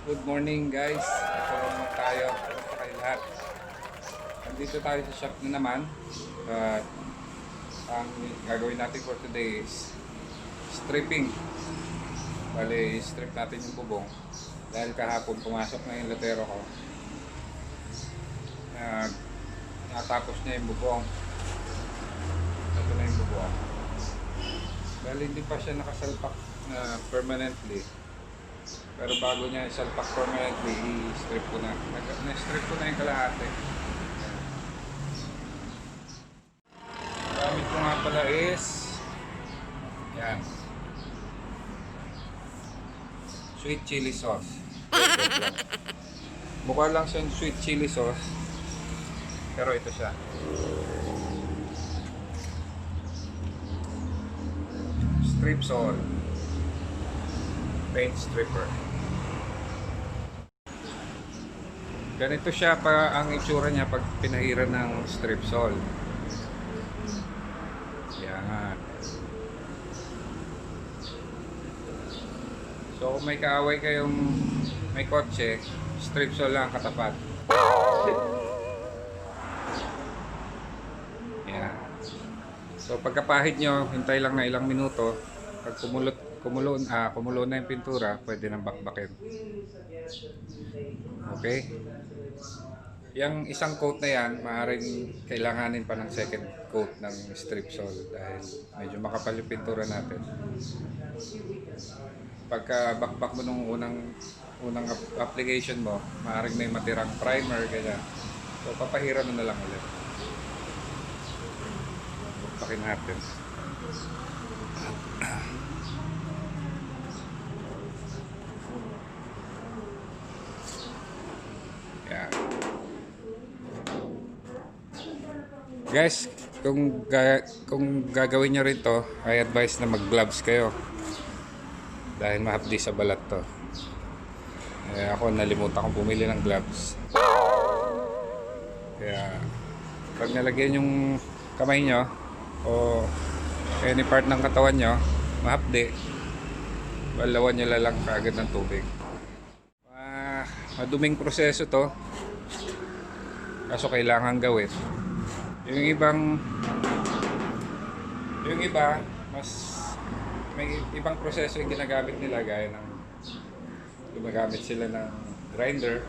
Good morning guys. Ito tayo. Kamusta kayo lahat? Nandito tayo sa shop na naman. At ang gagawin natin for today is stripping. Bale, strip natin yung bubong. Dahil kahapon pumasok na yung latero ko. Natapos niya yung bubong. Ito na yung bubong. Dahil hindi pa siya nakasalpak na permanently. Pero bago niya isalpak permanently, i-strip ko na. Na-strip ko na yung kalahati. Gamit ko nga pala is yan, sweet chili sauce. Mukha lang siyang sweet chili sauce, pero ito siya. Strip salt, paint stripper. Ganito siya pa ang itsura niya pag pinahiran ng strip salt. Yan. So kung may kaaway kayong may kotse, strip salt lang katapat. Yan. So pagkapahid nyo, hintay lang na ilang minuto. Pag kumulo na yung pintura, pwede nang bakbakin. Okay? Yung isang coat na yan, maaaring kailanganin pa ng second coat ng strip salt dahil medyo makapal yung pintura natin. Pagka bakbak mo nung unang application mo, maaaring may matirang primer, ganyan. So papahiran mo na lang ulit. Bakbakin natin. Yan. Guys, kung gagawin nyo rin to, I advise na mag-gloves kayo dahil mahapdi sa balat to. Ako nalimutan kong bumili ng gloves. Kaya pag nalagyan yung kamay nyo o any part ng katawan nyo mahapdi, balawan nyo lang kaagad ng tubig. Maduming proseso to, kaso kailangan gawin. Yung iba mas may ibang proseso yung ginagamit nila, gaya ng gumagamit sila ng grinder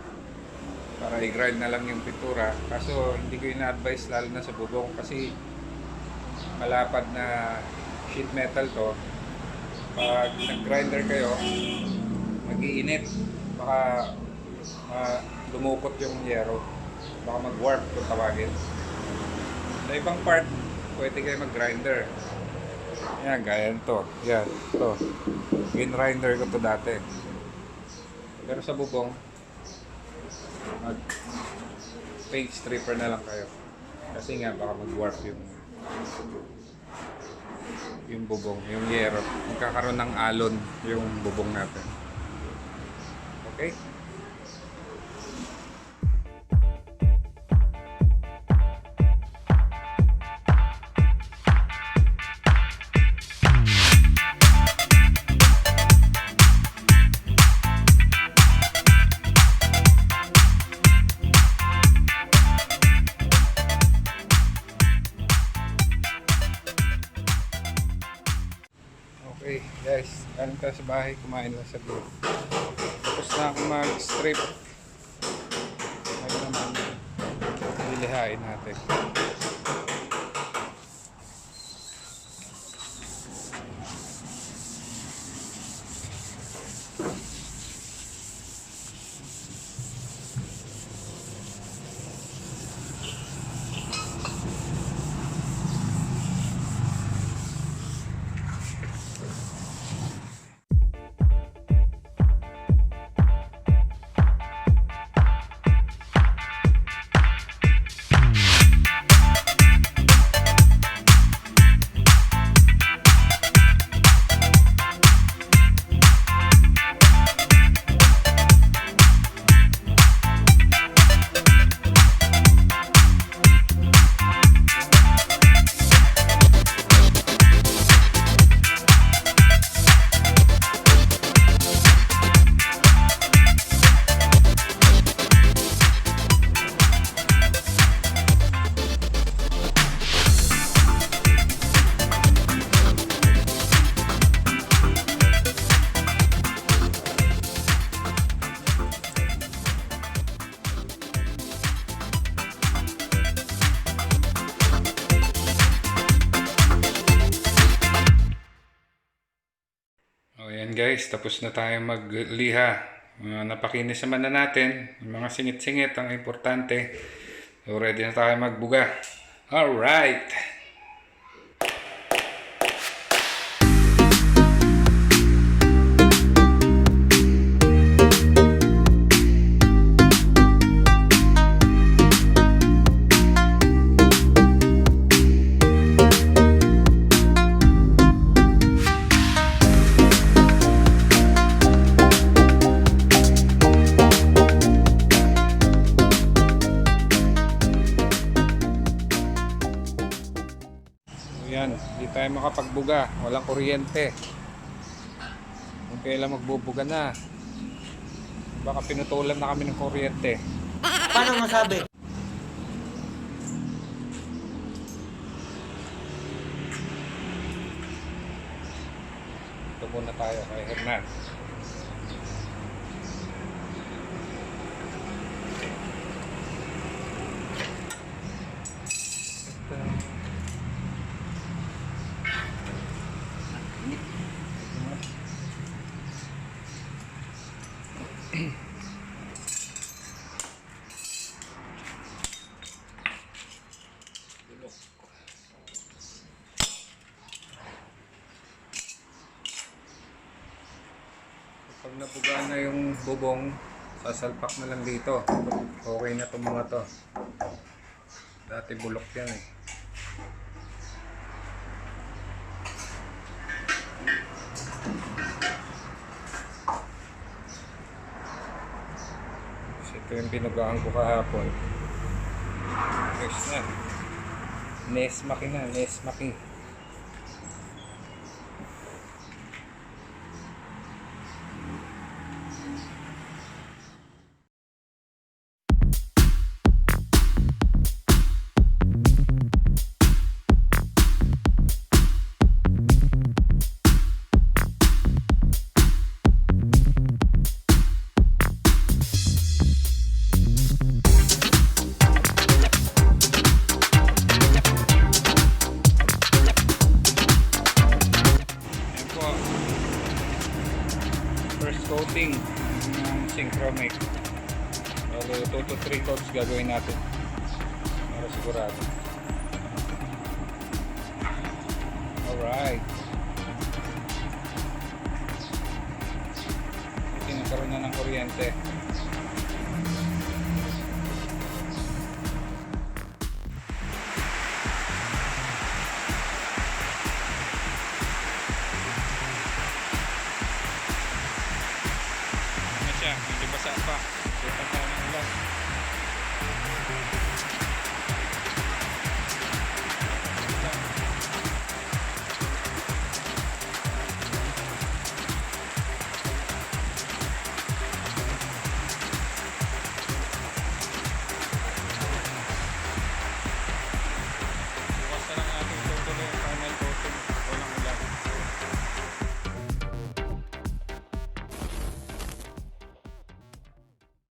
para i-grind na lang yung pintura. Kaso hindi ko ina-advise, lalo na sa bubong, kasi malapad na sheet metal to. Pag nag-grinder kayo, mag-iinit, baka lumukot yung yero, baka mag-warp kung tawagin. Sa ibang part, pwede kayo mag-grinder. Yan, gaya nito. Yan, ito. Gin-grinder ko to dati. Pero sa bubong, mag-paint stripper na lang kayo. Kasi nga, baka mag-warp yung bubong, yung yero. Magkakaroon ng alon yung bubong natin. Okay? Okay guys, galing tayo sa bahay, kumain lang sa group. Tapos na ako mag-strip. Ngayon naman, lilihain natin. Ayan guys, tapos na tayo magliha. Napakinis naman na natin. Yung mga singit-singit ang importante. So ready na tayo magbuga. Alright! Yan, hindi tayo makapagbuga, walang kuryente. Kung kailan magbubuga na, baka pinutulan na kami ng kuryente. Paano masabi? Ito muna tayo kay Hernan. Pag nabuga na yung bubong, sasalpak na lang dito. Okay na itong mga to. Dati bulok yan eh. So, ito yung binugaan ko kahapon. Fresh na. Nesmaki na, nesmaki. First coating ng synchronic. So 2 to 3 coats gagawin natin para sigurado. Alright, ito nagkaroon na ng kuryente. Medyo basa pa. Dito tayo ng ulan.